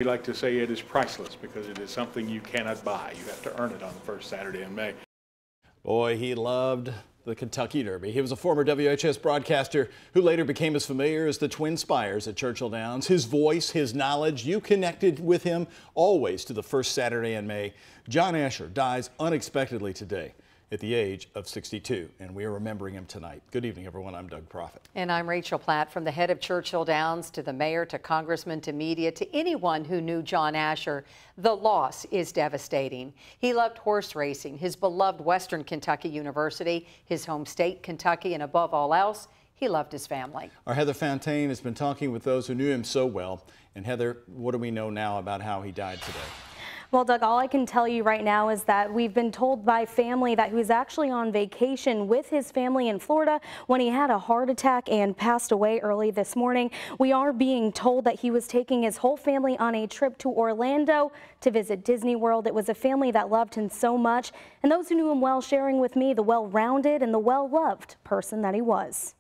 We like to say it is priceless because it is something you cannot buy. You have to earn it on the first Saturday in May. Boy, he loved the Kentucky Derby. He was a former WHS broadcaster who later became as familiar as the Twin Spires at Churchill Downs. His voice, his knowledge, you connected with him always to the first Saturday in May. John Asher dies unexpectedly today at the age of 62, and we are remembering him tonight. Good evening, everyone. I'm Doug Proffitt. And I'm Rachel Platt. From the head of Churchill Downs to the mayor to congressman to media to anyone who knew John Asher, the loss is devastating. He loved horse racing, his beloved Western Kentucky University, his home state, Kentucky, and above all else, he loved his family. Our Heather Fontaine has been talking with those who knew him so well. And Heather, what do we know now about how he died today? Well, Doug, all I can tell you right now is that we've been told by family that he was actually on vacation with his family in Florida when he had a heart attack and passed away early this morning. We are being told that he was taking his whole family on a trip to Orlando to visit Disney World. It was a family that loved him so much, and those who knew him well sharing with me the well-rounded and the well-loved person that he was.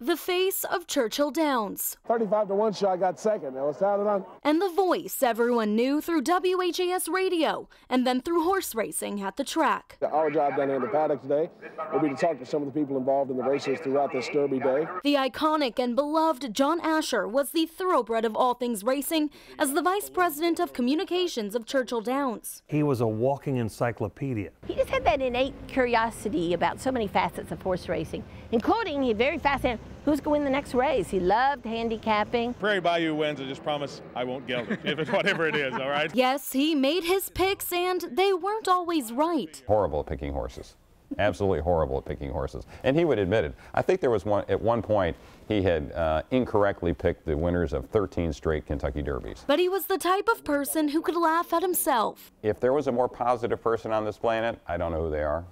The face of Churchill Downs. 35-1 shot, got second. That was sounded on. And the voice everyone knew through WHAS radio and then through horse racing at the track. Our job down here in the paddock today will be to talk to some of the people involved in the races throughout this Derby day. The iconic and beloved John Asher was the thoroughbred of all things racing as the vice president of communications of Churchill Downs. He was a walking encyclopedia. He just had that innate curiosity about so many facets of horse racing, including he very fascinated who's going to win the next race. He loved handicapping. Prairie Bayou wins. I just promise I won't geld it, if it's whatever it is, all right? Yes, he made his picks, and they weren't always right. Horrible at picking horses. Absolutely horrible at picking horses. And he would admit it. I think there was at one point he had incorrectly picked the winners of 13 straight Kentucky Derbies. But he was the type of person who could laugh at himself. If there was a more positive person on this planet, I don't know who they are.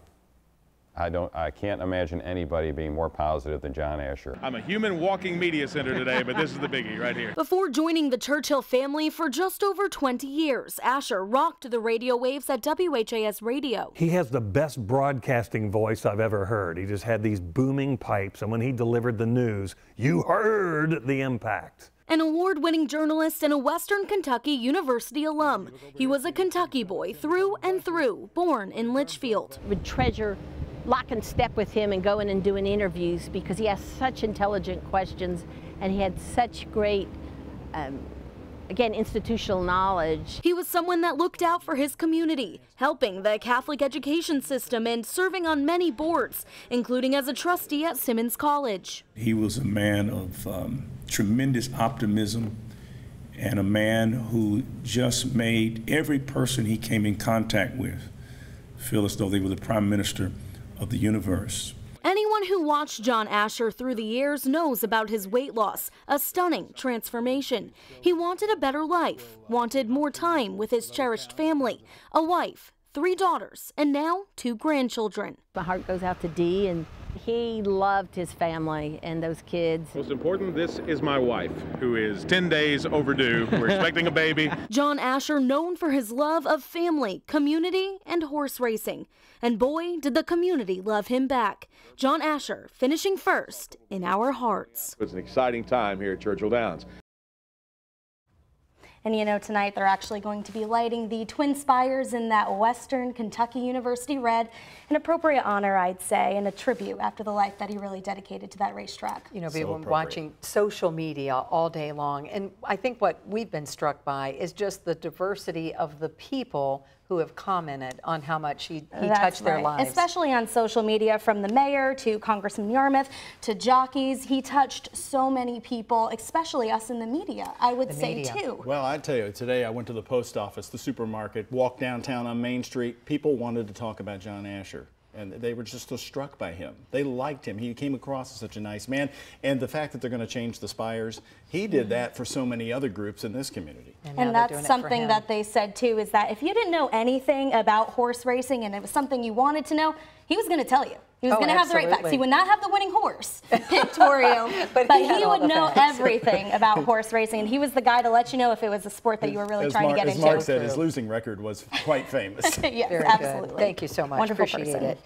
I can't imagine anybody being more positive than John Asher. I'm a human walking media center today, but this is the biggie right here. Before joining the Churchill family for just over 20 years, Asher rocked the radio waves at WHAS Radio. He has the best broadcasting voice I've ever heard. He just had these booming pipes, and when he delivered the news, you heard the impact. An award-winning journalist and a Western Kentucky University alum, he was a Kentucky boy through and through, born in Litchfield. Would treasure lock and step with him and going and doing interviews because he asked such intelligent questions and he had such great, again, institutional knowledge. He was someone that looked out for his community, helping the Catholic education system and serving on many boards, including as a trustee at Simmons College. He was a man of tremendous optimism and a man who just made every person he came in contact with feel as though they were the prime minister of the universe. Anyone who watched John Asher through the years knows about his weight loss, a stunning transformation. He wanted a better life, wanted more time with his cherished family, a wife, 3 daughters, and now 2 grandchildren. My heart goes out to Dee, and he loved his family and those kids. Most important, this is my wife, who is 10 days overdue. We're expecting a baby. John Asher, known for his love of family, community, and horse racing. And boy, did the community love him back. John Asher finishing first in our hearts. It's an exciting time here at Churchill Downs. And you know, tonight they're actually going to be lighting the Twin Spires in that Western Kentucky University red. An appropriate honor, I'd say, and a tribute after the life that he really dedicated to that racetrack. You know, we've been watching social media all day long, and I think what we've been struck by is just the diversity of the people who have commented on how much he touched their lives. Especially on social media, from the mayor to Congressman Yarmouth to jockeys. He touched so many people, especially us in the media, I would say too. Well, I tell you, today I went to the post office, the supermarket, walked downtown on Main Street. People wanted to talk about John Asher. And they were just so struck by him. They liked him. He came across as such a nice man. And the fact that they're going to change the Spires, he did that for so many other groups in this community. And that's something that they said too, is that if you didn't know anything about horse racing and it was something you wanted to know, he was going to tell you. He was going to have the right facts. He would not have the winning horse, Pictorial, but he would know everything about horse racing, and he was the guy to let you know if it was a sport that you were really trying to get into. As Mark said, his losing record was quite famous. Yes, Very absolutely. Good. Thank you so much. Wonderful Appreciate person. it.